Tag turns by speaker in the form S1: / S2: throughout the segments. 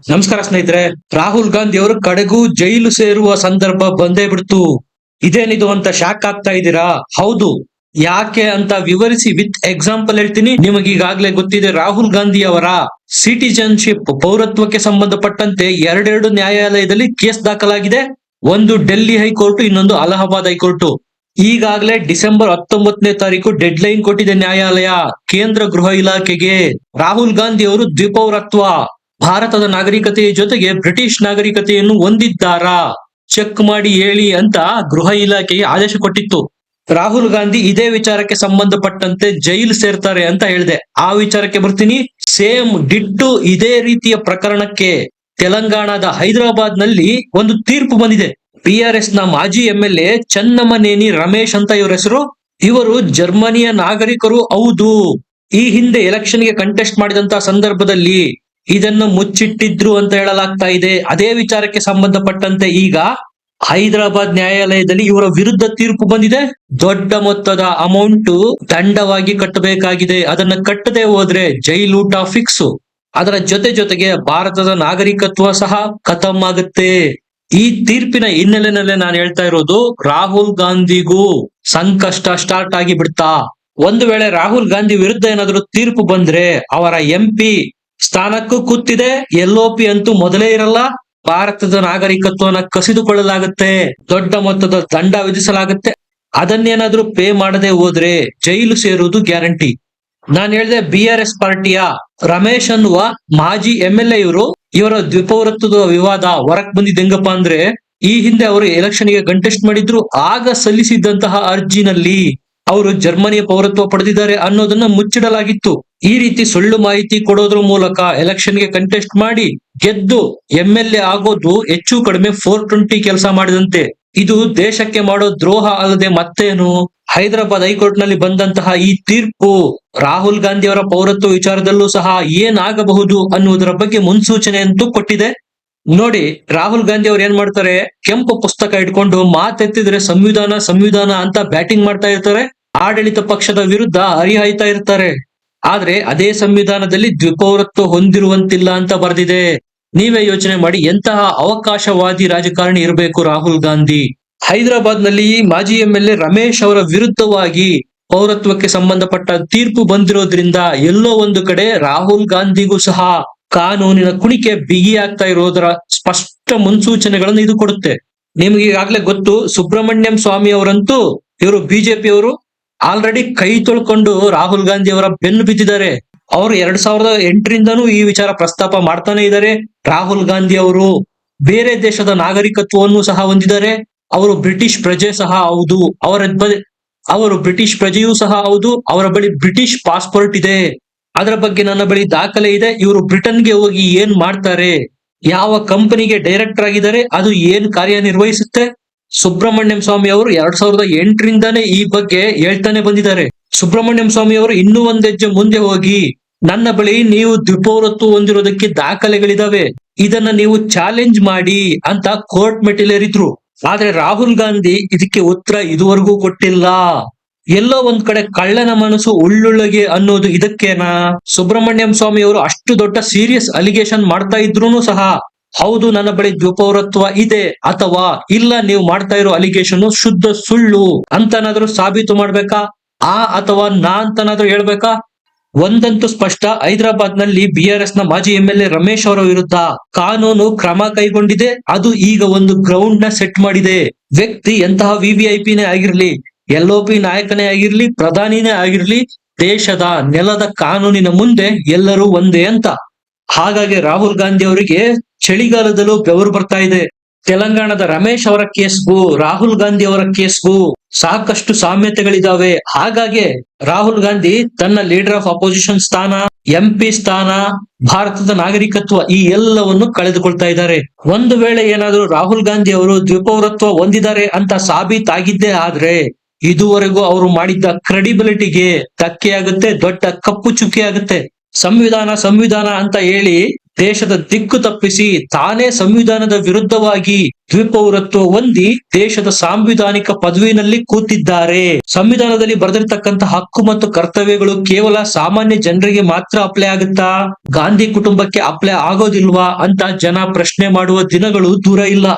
S1: ನಮಸ್ಕಾರ ಸ್ನೇಹಿತರೆ. ರಾಹುಲ್ ಗಾಂಧಿ ಅವರು ಕಡೆಗೂ ಜೈಲು ಸೇರುವ ಸಂದರ್ಭ ಬಂದೇ ಬಿಡ್ತು. ಇದೇನಿದು ಅಂತ ಶಾಕ್ ಆಗ್ತಾ ಇದ್ದೀರಾ? ಹೌದು. ಯಾಕೆ ಅಂತ ವಿವರಿಸಿ ವಿತ್ ಎಕ್ಸಾಂಪಲ್ ಹೇಳ್ತೀನಿ. ನಿಮಗೆ ಈಗಾಗಲೇ ಗೊತ್ತಿದೆ, ರಾಹುಲ್ ಗಾಂಧಿ ಅವರ ಸಿಟಿಜನ್ಶಿಪ್ ಪೌರತ್ವಕ್ಕೆ ಸಂಬಂಧಪಟ್ಟಂತೆ ಎರಡೆರಡು ನ್ಯಾಯಾಲಯದಲ್ಲಿ ಕೇಸ್ ದಾಖಲಾಗಿದೆ. ಒಂದು ಡೆಲ್ಲಿ ಹೈಕೋರ್ಟ್, ಇನ್ನೊಂದು ಅಲಹಾಬಾದ್ ಹೈಕೋರ್ಟ್. ಈಗಾಗಲೇ ಡಿಸೆಂಬರ್ 19ನೇ ತಾರೀಕು ಡೆಡ್ ಲೈನ್ ಕೊಟ್ಟಿದೆ ನ್ಯಾಯಾಲಯ ಕೇಂದ್ರ ಗೃಹ ಇಲಾಖೆಗೆ. ರಾಹುಲ್ ಗಾಂಧಿ ಅವರು ದ್ವಿಪೌರತ್ವ, ಭಾರತದ ನಾಗರಿಕತೆಯ ಜೊತೆಗೆ ಬ್ರಿಟಿಷ್ ನಾಗರಿಕತೆಯನ್ನು ಹೊಂದಿದ್ದಾರಾ ಚೆಕ್ ಮಾಡಿ ಹೇಳಿ ಅಂತ ಗೃಹ ಇಲಾಖೆಗೆ ಆದೇಶ ಕೊಟ್ಟಿತ್ತು. ರಾಹುಲ್ ಗಾಂಧಿ ಇದೇ ವಿಚಾರಕ್ಕೆ ಸಂಬಂಧಪಟ್ಟಂತೆ ಜೈಲು ಸೇರ್ತಾರೆ ಅಂತ ಹೇಳಿದೆ. ಆ ವಿಚಾರಕ್ಕೆ ಬರ್ತೀನಿ. ಸೇಮ್ ಡಿಟ್ಟು ಇದೇ ರೀತಿಯ ಪ್ರಕರಣಕ್ಕೆ ತೆಲಂಗಾಣದ ಹೈದರಾಬಾದ್ ನಲ್ಲಿ ಒಂದು ತೀರ್ಪು ಬಂದಿದೆ. PRS ನ ಮಾಜಿ MLA ಚನ್ನಮನೇನಿ ರಮೇಶ್ ಅಂತ ಇವರ ಹೆಸರು. ಇವರು ಜರ್ಮನಿಯ ನಾಗರಿಕರು ಹೌದು. ಈ ಹಿಂದೆ ಎಲೆಕ್ಷನ್ಗೆ ಕಂಟೆಸ್ಟ್ ಮಾಡಿದಂತಹ ಸಂದರ್ಭದಲ್ಲಿ ಇದನ್ನು ಮುಚ್ಚಿಟ್ಟಿದ್ರು ಅಂತ ಹೇಳಲಾಗ್ತಾ ಇದೆ. ಅದೇ ವಿಚಾರಕ್ಕೆ ಸಂಬಂಧಪಟ್ಟಂತೆ ಈಗ ಹೈದರಾಬಾದ್ ನ್ಯಾಯಾಲಯದಲ್ಲಿ ಇವರ ವಿರುದ್ಧ ತೀರ್ಪು ಬಂದಿದೆ. ದೊಡ್ಡ ಮೊತ್ತದ ಅಮೌಂಟ್ ದಂಡವಾಗಿ ಕಟ್ಟಬೇಕಾಗಿದೆ. ಅದನ್ನ ಕಟ್ಟದೆ ಹೋದ್ರೆ ಜೈಲೂಟ ಫಿಕ್ಸ್. ಅದರ ಜೊತೆಗೆ ಭಾರತದ ನಾಗರಿಕತ್ವ ಸಹ ಖತಮ್ ಆಗುತ್ತೆ. ಈ ತೀರ್ಪಿನ ಹಿನ್ನೆಲೆಯಲ್ಲೇ ನಾನು ಹೇಳ್ತಾ ಇರೋದು, ರಾಹುಲ್ ಗಾಂಧಿಗೂ ಸಂಕಷ್ಟ ಸ್ಟಾರ್ಟ್ ಆಗಿ ಬಿಡ್ತಾ. ಒಂದು ವೇಳೆ ರಾಹುಲ್ ಗಾಂಧಿ ವಿರುದ್ಧ ಏನಾದರೂ ತೀರ್ಪು ಬಂದ್ರೆ ಅವರ MP ಸ್ಥಾನಕ್ಕೂ ಕೂತಿದೆ. LOP ಅಂತೂ ಮೊದಲೇ ಇರಲ್ಲ. ಭಾರತದ ನಾಗರಿಕತ್ವನ ಕಸಿದುಕೊಳ್ಳಲಾಗುತ್ತೆ. ದೊಡ್ಡ ಮೊತ್ತದ ದಂಡ ವಿಧಿಸಲಾಗುತ್ತೆ. ಅದನ್ನೇನಾದ್ರೂ ಪೇ ಮಾಡದೆ ಹೋದ್ರೆ ಜೈಲು ಸೇರುವುದು ಗ್ಯಾರಂಟಿ. ನಾನು ಹೇಳಿದೆ, BRS ಪಾರ್ಟಿಯ ರಮೇಶ್ ಅನ್ನುವ ಮಾಜಿ MLA ಇವರ ದ್ವಿಪೌರತ್ವದ ವಿವಾದ ಹೊರಕ್ ಬಂದಿದ್ದು ಹೆಂಗಪ್ಪ ಅಂದ್ರೆ, ಈ ಹಿಂದೆ ಅವರು ಎಲೆಕ್ಷನ್ಗೆ ಕಂಟೆಸ್ಟ್ ಮಾಡಿದ್ರು. ಆಗ ಸಲ್ಲಿಸಿದ್ದಂತಹ ಅರ್ಜಿನಲ್ಲಿ ಅವರು ಜರ್ಮನಿಯ ಪೌರತ್ವ ಪಡೆದಿದ್ದಾರೆ ಅನ್ನೋದನ್ನ ಮುಚ್ಚಿಡಲಾಗಿತ್ತು. ಈ ರೀತಿ ಸುಳ್ಳು ಮಾಹಿತಿ ಕೊಡೋದ್ರ ಮೂಲಕ ಎಲೆಕ್ಷನ್ಗೆ ಕಂಟೆಸ್ಟ್ ಮಾಡಿ ಗೆದ್ದು MLA ಆಗೋದು ಹೆಚ್ಚು ಕಡಿಮೆ 420 ಕೆಲಸ ಮಾಡಿದಂತೆ. ಇದು ದೇಶಕ್ಕೆ ಮಾಡೋ ದ್ರೋಹ ಅಲ್ಲದೆ ಮತ್ತೇನು? ಹೈದರಾಬಾದ್ ಹೈಕೋರ್ಟ್ ನಲ್ಲಿ ಬಂದಂತಹ ಈ ತೀರ್ಪು ರಾಹುಲ್ ಗಾಂಧಿ ಅವರ ಪೌರತ್ವ ವಿಚಾರದಲ್ಲೂ ಸಹ ಏನಾಗಬಹುದು ಅನ್ನುವುದರ ಬಗ್ಗೆ ಮುನ್ಸೂಚನೆ ಅಂತೂ ಕೊಟ್ಟಿದೆ. ನೋಡಿ, ರಾಹುಲ್ ಗಾಂಧಿ ಅವ್ರು ಏನ್ ಮಾಡ್ತಾರೆ, ಕೆಂಪು ಪುಸ್ತಕ ಇಟ್ಕೊಂಡು ಮಾತೆತ್ತಿದ್ರೆ ಸಂವಿಧಾನ ಅಂತ ಬ್ಯಾಟಿಂಗ್ ಮಾಡ್ತಾ ಇರ್ತಾರೆ. ಆಡಳಿತ ಪಕ್ಷದ ವಿರುದ್ಧ ಹರಿಹಾಯ್ತಾ ಇರ್ತಾರೆ. ಆದ್ರೆ ಅದೇ ಸಂವಿಧಾನದಲ್ಲಿ ದ್ವಿಪೌರತ್ವ ಹೊಂದಿರುವಂತಿಲ್ಲ ಅಂತ ಬರೆದಿದೆ. ನೀವೇ ಯೋಚನೆ ಮಾಡಿ, ಎಂತಹ ಅವಕಾಶವಾದಿ ರಾಜಕಾರಣಿ ಇರಬೇಕು ರಾಹುಲ್ ಗಾಂಧಿ. ಹೈದರಾಬಾದ್ ನಲ್ಲಿ ಮಾಜಿ MLA ರಮೇಶ್ ಅವರ ವಿರುದ್ಧವಾಗಿ ಪೌರತ್ವಕ್ಕೆ ಸಂಬಂಧಪಟ್ಟ ತೀರ್ಪು ಬಂದಿರೋದ್ರಿಂದ ಎಲ್ಲೋ ಒಂದು ಕಡೆ ರಾಹುಲ್ ಗಾಂಧಿಗೂ ಸಹ ಕಾನೂನಿನ ಕುಣಿಕೆ ಬಿಗಿ ಆಗ್ತಾ ಇರೋದರ ಸ್ಪಷ್ಟ ಮುನ್ಸೂಚನೆಗಳನ್ನು ಇದು ಕೊಡುತ್ತೆ. ನಿಮ್ಗೆ ಈಗಾಗಲೇ ಗೊತ್ತು, ಸುಬ್ರಹ್ಮಣ್ಯಂ ಸ್ವಾಮಿ ಅವರಂತೂ ಇವರು BJP ಅವರು ಆಲ್ರೆಡಿ ಕೈ ತೊಳ್ಕೊಂಡು ರಾಹುಲ್ ಗಾಂಧಿ ಅವರ ಬೆನ್ನು ಬಿದ್ದಿದ್ದಾರೆ. ಅವರು 2008ರಿಂದನೂ ಈ ವಿಚಾರ ಪ್ರಸ್ತಾಪ ಮಾಡ್ತಾನೆ ಇದ್ದಾರೆ. ರಾಹುಲ್ ಗಾಂಧಿ ಅವರು ಬೇರೆ ದೇಶದ ನಾಗರಿಕತ್ವವನ್ನು ಸಹ ಹೊಂದಿದ್ದಾರೆ. ಅವರು ಬ್ರಿಟಿಷ್ ಪ್ರಜೆ ಸಹ ಹೌದು. ಅವರು ಬ್ರಿಟಿಷ್ ಪ್ರಜೆಯೂ ಸಹ ಹೌದು. ಅವರ ಬಳಿ ಬ್ರಿಟಿಷ್ ಪಾಸ್ಪೋರ್ಟ್ ಇದೆ. ಅದರ ಬಗ್ಗೆ ನನ್ನ ಬಳಿ ದಾಖಲೆ ಇದೆ. ಇವರು ಬ್ರಿಟನ್ಗೆ ಹೋಗಿ ಏನ್ ಮಾಡ್ತಾರೆ, ಯಾವ ಕಂಪನಿಗೆ ಡೈರೆಕ್ಟರ್ ಆಗಿದ್ದಾರೆ, ಅದು ಏನ್ ಕಾರ್ಯನಿರ್ವಹಿಸುತ್ತೆ. ಸುಬ್ರಹ್ಮಣ್ಯಂ ಸ್ವಾಮಿ ಅವರು 2008ರಿಂದಾನೇ ಈ ಬಗ್ಗೆ ಹೇಳ್ತಾನೆ ಬಂದಿದ್ದಾರೆ. ಸುಬ್ರಹ್ಮಣ್ಯಂ ಸ್ವಾಮಿ ಅವರು ಇನ್ನೂ ಒಂದ್ ಹೆಜ್ಜೆ ಮುಂದೆ ಹೋಗಿ, ನನ್ನ ಬಳಿ ನೀವು ದ್ವಿಪೌರತ್ವ ಹೊಂದಿರೋದಕ್ಕೆ ದಾಖಲೆಗಳಿದಾವೆ, ಇದನ್ನ ನೀವು ಚಾಲೆಂಜ್ ಮಾಡಿ ಅಂತ ಕೋರ್ಟ್ ಮೆಟ್ಟಿಲೇರಿದ್ರು. ಆದ್ರೆ ರಾಹುಲ್ ಗಾಂಧಿ ಇದಕ್ಕೆ ಉತ್ತರ ಇದುವರೆಗೂ ಕೊಟ್ಟಿಲ್ಲ. ಎಲ್ಲೋ ಒಂದ್ ಕಡೆ ಕಳ್ಳನ ಮನಸ್ಸು ಉಳ್ಳುಳ್ಳಗೆ ಅನ್ನೋದು ಇದಕ್ಕೇನಾ? ಸುಬ್ರಹ್ಮಣ್ಯಂ ಸ್ವಾಮಿ ಅವರು ಅಷ್ಟು ದೊಡ್ಡ ಸೀರಿಯಸ್ ಅಲಿಗೇಷನ್ ಮಾಡ್ತಾ ಇದ್ರೂನು ಸಹ, ಹೌದು ನನ್ನ ಬಳಿ ದ್ವಿಪೌರತ್ವ ಇದೆ ಅಥವಾ ಇಲ್ಲ, ನೀವು ಮಾಡ್ತಾ ಇರೋ ಅಲಿಗೇಷನ್ ಶುದ್ಧ ಸುಳ್ಳು ಅಂತನಾದ್ರೂ ಸಾಬೀತು ಮಾಡ್ಬೇಕಾ? ಅಥವಾ ನಾ ಅಂತನಾದ್ರೂ ಹೇಳ್ಬೇಕಾ? ಒಂದಂತೂ ಸ್ಪಷ್ಟ, ಹೈದರಾಬಾದ್ ನಲ್ಲಿ BRS ನ ಮಾಜಿ MLA ರಮೇಶ್ ಅವರ ವಿರುದ್ಧ ಕಾನೂನು ಕ್ರಮ ಕೈಗೊಂಡಿದೆ. ಅದು ಈಗ ಒಂದು ಗ್ರೌಂಡ್ ನ ಸೆಟ್ ಮಾಡಿದೆ. ವ್ಯಕ್ತಿ ಎಂತಹ VVIPನೇ ಆಗಿರ್ಲಿ, LOP ನಾಯಕನೇ ಆಗಿರ್ಲಿ, ಪ್ರಧಾನಿನೇ ಆಗಿರ್ಲಿ, ದೇಶದ ನೆಲದ ಕಾನೂನಿನ ಮುಂದೆ ಎಲ್ಲರೂ ಒಂದೇ ಅಂತ. ಹಾಗಾಗಿ ರಾಹುಲ್ ಗಾಂಧಿ ಅವರಿಗೆ ಚಳಿಗಾಲದಲ್ಲೂ ಬೆವರು ಬರ್ತಾ ಇದೆ. ತೆಲಂಗಾಣದ ರಮೇಶ್ ಅವರ ಕೇಸ್ಗೂ ರಾಹುಲ್ ಗಾಂಧಿ ಅವರ ಕೇಸ್ಗೂ ಸಾಕಷ್ಟು ಸಾಮ್ಯತೆಗಳಿದಾವೆ. ಹಾಗಾಗಿ ರಾಹುಲ್ ಗಾಂಧಿ ತನ್ನ ಲೀಡರ್ ಆಫ್ ಅಪೋಸಿಷನ್ ಸ್ಥಾನ, MP ಸ್ಥಾನ, ಭಾರತದ ನಾಗರಿಕತ್ವ ಈ ಎಲ್ಲವನ್ನು ಕಳೆದುಕೊಳ್ತಾ ಇದ್ದಾರೆ. ಒಂದು ವೇಳೆ ಏನಾದರೂ ರಾಹುಲ್ ಗಾಂಧಿ ಅವರು ದ್ವಿಪೌರತ್ವ ಹೊಂದಿದ್ದಾರೆ ಅಂತ ಸಾಬೀತಾಗಿದ್ದೇ ಆದ್ರೆ ಇದುವರೆಗೂ ಅವರು ಮಾಡಿದ್ದ ಕ್ರೆಡಿಬಿಲಿಟಿಗೆ ಧಕ್ಕೆ ಆಗುತ್ತೆ, ದೊಡ್ಡ ಕಪ್ಪು ಚುಕ್ಕಿ ಆಗುತ್ತೆ. ಸಂವಿಧಾನ ಅಂತ ಹೇಳಿ ದೇಶದ ದಿಕ್ಕು ತಪ್ಪಿಸಿ ತಾನೇ ಸಂವಿಧಾನದ ವಿರುದ್ಧವಾಗಿ ದ್ವಿಪೌರತ್ವ ಹೊಂದಿ ದೇಶದ ಸಾಂವಿಧಾನಿಕ ಪದವಿನಲ್ಲಿ ಕೂತಿದ್ದಾರೆ. ಸಂವಿಧಾನದಲ್ಲಿ ಬರೆದಿರ್ತಕ್ಕಂಥ ಹಕ್ಕು ಮತ್ತು ಕರ್ತವ್ಯಗಳು ಕೇವಲ ಸಾಮಾನ್ಯ ಜನರಿಗೆ ಮಾತ್ರ ಅಪ್ಲೈ ಆಗುತ್ತಾ, ಗಾಂಧಿ ಕುಟುಂಬಕ್ಕೆ ಅಪ್ಲೈ ಆಗೋದಿಲ್ವಾ ಅಂತ ಜನ ಪ್ರಶ್ನೆ ಮಾಡುವ ದಿನಗಳು ದೂರ ಇಲ್ಲ.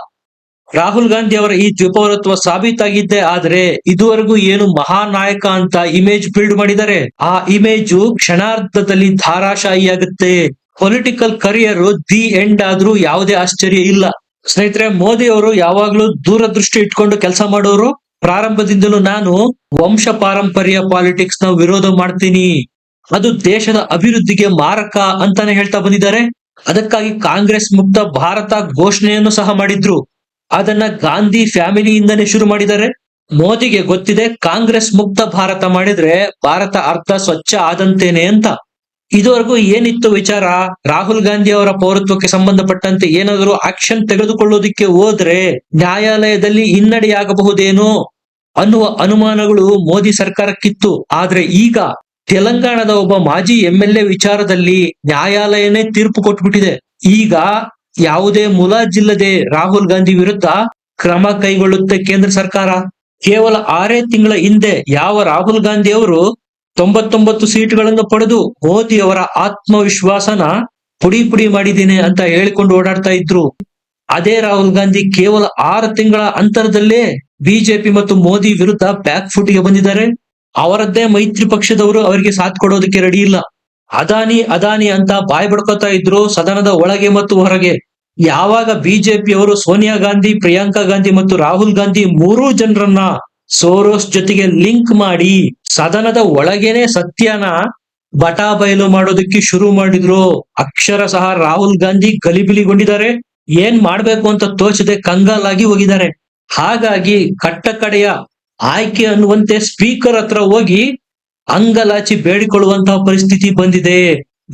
S1: ರಾಹುಲ್ ಗಾಂಧಿ ಅವರ ಈ ದ್ವಿಪೌರತ್ವ ಸಾಬೀತಾಗಿದ್ದೆ ಆದ್ರೆ ಇದುವರೆಗೂ ಏನು ಮಹಾನಾಯಕ ಅಂತ ಇಮೇಜ್ ಬಿಲ್ಡ್ ಮಾಡಿದ್ದಾರೆ, ಆ ಇಮೇಜ್ ಕ್ಷಣಾರ್ಧದಲ್ಲಿ ಧಾರಾಶಾಹಿಯಾಗುತ್ತೆ. ಪೊಲಿಟಿಕಲ್ ಕರಿಯರ್ ದಿ ಎಂಡ್ ಆದ್ರೂ ಯಾವುದೇ ಆಶ್ಚರ್ಯ ಇಲ್ಲ. ಸ್ನೇಹಿತರೆ, ಮೋದಿ ಅವರು ಯಾವಾಗ್ಲೂ ದೂರದೃಷ್ಟಿ ಇಟ್ಕೊಂಡು ಕೆಲಸ ಮಾಡೋರು. ಪ್ರಾರಂಭದಿಂದಲೂ ನಾನು ವಂಶ ಪಾರಂಪರ್ಯ ಪಾಲಿಟಿಕ್ಸ್ ನ ವಿರೋಧ ಮಾಡ್ತೀನಿ, ಅದು ದೇಶದ ಅಭಿವೃದ್ಧಿಗೆ ಮಾರಕ ಅಂತಾನೆ ಹೇಳ್ತಾ ಬಂದಿದ್ದಾರೆ. ಅದಕ್ಕಾಗಿ ಕಾಂಗ್ರೆಸ್ ಮುಕ್ತ ಭಾರತ ಘೋಷಣೆಯನ್ನು ಸಹ ಮಾಡಿದ್ರು. ಅದನ್ನ ಗಾಂಧಿ ಫ್ಯಾಮಿಲಿಯಿಂದನೇ ಶುರು ಮಾಡಿದ್ದಾರೆ. ಮೋದಿಗೆ ಗೊತ್ತಿದೆ, ಕಾಂಗ್ರೆಸ್ ಮುಕ್ತ ಭಾರತ ಮಾಡಿದ್ರೆ ಭಾರತ ಅರ್ಥ ಸ್ವಚ್ಛ ಆದಂತೇನೆ ಅಂತ. ಇದುವರೆಗೂ ಏನಿತ್ತು ವಿಚಾರ, ರಾಹುಲ್ ಗಾಂಧಿ ಅವರ ಪೌರತ್ವಕ್ಕೆ ಸಂಬಂಧಪಟ್ಟಂತೆ ಏನಾದರೂ ಆಕ್ಷನ್ ತೆಗೆದುಕೊಳ್ಳೋದಿಕ್ಕೆ ಹೋದ್ರೆ ನ್ಯಾಯಾಲಯದಲ್ಲಿ ಹಿನ್ನಡೆಯಾಗಬಹುದೇನೋ ಅನ್ನುವ ಅನುಮಾನಗಳು ಮೋದಿ ಸರ್ಕಾರಕ್ಕಿತ್ತು. ಆದ್ರೆ ಈಗ ತೆಲಂಗಾಣದ ಒಬ್ಬ ಮಾಜಿ MLA ವಿಚಾರದಲ್ಲಿ ನ್ಯಾಯಾಲಯನೇ ತೀರ್ಪು ಕೊಟ್ಬಿಟ್ಟಿದೆ. ಈಗ ಯಾವುದೇ ಮುಲಾಜಿಲ್ಲದೆ ರಾಹುಲ್ ಗಾಂಧಿ ವಿರುದ್ಧ ಕ್ರಮ ಕೈಗೊಳ್ಳುತ್ತೆ ಕೇಂದ್ರ ಸರ್ಕಾರ. ಕೇವಲ 6 ತಿಂಗಳ ಹಿಂದೆ ಯಾವ ರಾಹುಲ್ ಗಾಂಧಿ ಅವರು 99 ಸೀಟ್ಗಳನ್ನು ಪಡೆದು ಮೋದಿ ಅವರ ಆತ್ಮವಿಶ್ವಾಸನ ಪುಡಿ ಪುಡಿ ಮಾಡಿದ್ದೀನಿ ಅಂತ ಹೇಳಿಕೊಂಡು ಓಡಾಡ್ತಾ ಇದ್ರು, ಅದೇ ರಾಹುಲ್ ಗಾಂಧಿ ಕೇವಲ 6 ತಿಂಗಳ ಅಂತರದಲ್ಲೇ ಬಿಜೆಪಿ ಮತ್ತು ಮೋದಿ ವಿರುದ್ಧ ಬ್ಯಾಕ್ ಫುಟ್ ಗೆ ಬಂದಿದ್ದಾರೆ. ಅವರದ್ದೇ ಮೈತ್ರಿ ಪಕ್ಷದವರು ಅವರಿಗೆ ಸಾಥ್ ಕೊಡೋದಕ್ಕೆ ರೆಡಿ ಇಲ್ಲ. ಅದಾನಿ ಅಂತ ಬಾಯ್ ಬಡ್ಕೋತಾ ಇದ್ರು ಸದನದ ಒಳಗೆ ಮತ್ತು ಹೊರಗೆ. ಯಾವಾಗ ಬಿಜೆಪಿಯವರು ಸೋನಿಯಾ ಗಾಂಧಿ, ಪ್ರಿಯಾಂಕಾ ಗಾಂಧಿ ಮತ್ತು ರಾಹುಲ್ ಗಾಂಧಿ 3 ಜನರನ್ನ ಸೋರೋಸ್ ಜೊತೆಗೆ ಲಿಂಕ್ ಮಾಡಿ ಸದನದ ಒಳಗೇನೆ ಸತ್ಯನ ಬಟಾ ಬಯಲು ಮಾಡೋದಕ್ಕೆ ಶುರು ಮಾಡಿದ್ರು, ಅಕ್ಷರ ಸಹ ರಾಹುಲ್ ಗಾಂಧಿ ಗಲಿಬಿಲಿಗೊಂಡಿದ್ದಾರೆ. ಏನ್ ಮಾಡ್ಬೇಕು ಅಂತ ತೋಚದೆ ಕಂಗಾಲಾಗಿ ಹೋಗಿದ್ದಾರೆ. ಹಾಗಾಗಿ ಕಟ್ಟ ಕಡೆಯ ಆಯ್ಕೆ ಅನ್ನುವಂತೆ ಸ್ಪೀಕರ್ ಹತ್ರ ಹೋಗಿ ಅಂಗಲಾಚಿ ಬೇಡಿಕೊಳ್ಳುವಂತಹ ಪರಿಸ್ಥಿತಿ ಬಂದಿದೆ.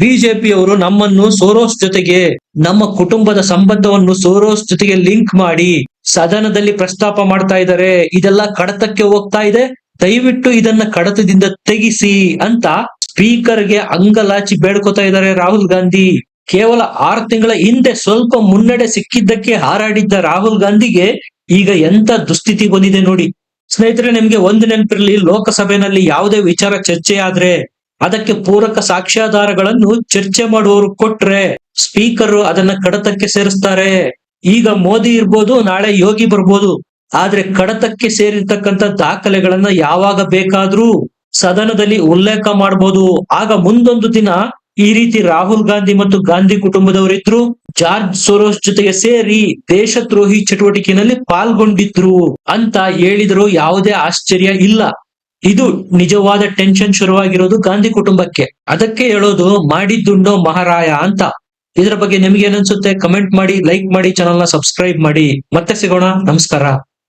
S1: ಬಿಜೆಪಿಯವರು ನಮ್ಮನ್ನು ಸೋರೋಸ್ ಜೊತೆಗೆ, ನಮ್ಮ ಕುಟುಂಬದ ಸಂಬಂಧವನ್ನು ಸೋರೋಸ್ ಜೊತೆಗೆ ಲಿಂಕ್ ಮಾಡಿ ಸದನದಲ್ಲಿ ಪ್ರಸ್ತಾಪ ಮಾಡ್ತಾ ಇದ್ದಾರೆ. ಇದೆಲ್ಲ ಕಡತಕ್ಕೆ ಹೋಗ್ತಾ ಇದೆ, ದಯವಿಟ್ಟು ಇದನ್ನ ಕಡತದಿಂದ ತೆಗಿಸಿ ಅಂತ ಸ್ಪೀಕರ್ಗೆ ಅಂಗಲಾಚಿ ಬೇಡ್ಕೋತಾ ಇದ್ದಾರೆ ರಾಹುಲ್ ಗಾಂಧಿ. ಕೇವಲ 6 ತಿಂಗಳ ಹಿಂದೆ ಸ್ವಲ್ಪ ಮುನ್ನಡೆ ಸಿಕ್ಕಿದ್ದಕ್ಕೆ ಹಾರಾಡಿದ್ದ ರಾಹುಲ್ ಗಾಂಧಿಗೆ ಈಗ ಎಂತ ದುಸ್ಥಿತಿ ಬಂದಿದೆ ನೋಡಿ. ಸ್ನೇಹಿತರೆ, ನಿಮ್ಗೆ ಒಂದು ನೆನಪಿರಲಿ, ಲೋಕಸಭೆಯಲ್ಲಿ ಯಾವುದೇ ವಿಚಾರ ಚರ್ಚೆ ಆದ್ರೆ ಅದಕ್ಕೆ ಪೂರಕ ಸಾಕ್ಷ್ಯಾಧಾರಗಳನ್ನು ಚರ್ಚೆ ಮಾಡುವವರು ಕೊಟ್ರೆ ಸ್ಪೀಕರ್ ಅದನ್ನ ಕಡತಕ್ಕೆ ಸೇರಿಸ್ತಾರೆ. ಈಗ ಮೋದಿ ಇರ್ಬೋದು, ನಾಳೆ ಯೋಗಿ ಬರ್ಬೋದು, ಆದ್ರೆ ಕಡತಕ್ಕೆ ಸೇರಿರ್ತಕ್ಕಂಥ ದಾಖಲೆಗಳನ್ನ ಯಾವಾಗ ಬೇಕಾದ್ರೂ ಸದನದಲ್ಲಿ ಉಲ್ಲೇಖ ಮಾಡಬಹುದು. ಆಗ ಮುಂದೊಂದು ದಿನ ಈ ರೀತಿ ರಾಹುಲ್ ಗಾಂಧಿ ಮತ್ತು ಗಾಂಧಿ ಕುಟುಂಬದವರಿದ್ರು ಜಾರ್ಜ್ ಸೋರೋಸ್ ಜೊತೆಗೆ ಸೇರಿ ದೇಶದ್ರೋಹಿ ಚಟುವಟಿಕೆಯಲ್ಲಿ ಪಾಲ್ಗೊಂಡಿದ್ರು ಅಂತ ಹೇಳಿದ್ರು ಯಾವುದೇ ಆಶ್ಚರ್ಯ ಇಲ್ಲ. ಇದು ನಿಜವಾದ ಟೆನ್ಷನ್ ಶುರುವಾಗಿರೋದು ಗಾಂಧಿ ಕುಟುಂಬಕ್ಕೆ. ಅದಕ್ಕೆ ಹೇಳೋದು ಮಾಡಿದ್ದುಂಡೋ ಮಹಾರಾಯ ಅಂತ. ಇದರ ಬಗ್ಗೆ ನಿಮ್ಗೆ ಏನನ್ಸುತ್ತೆ ಕಮೆಂಟ್ ಮಾಡಿ, ಲೈಕ್ ಮಾಡಿ, ಚಾನಲ್ ನ ಸಬ್ಸ್ಕ್ರೈಬ್ ಮಾಡಿ. ಮತ್ತೆ ಸಿಗೋಣ, ನಮಸ್ಕಾರ.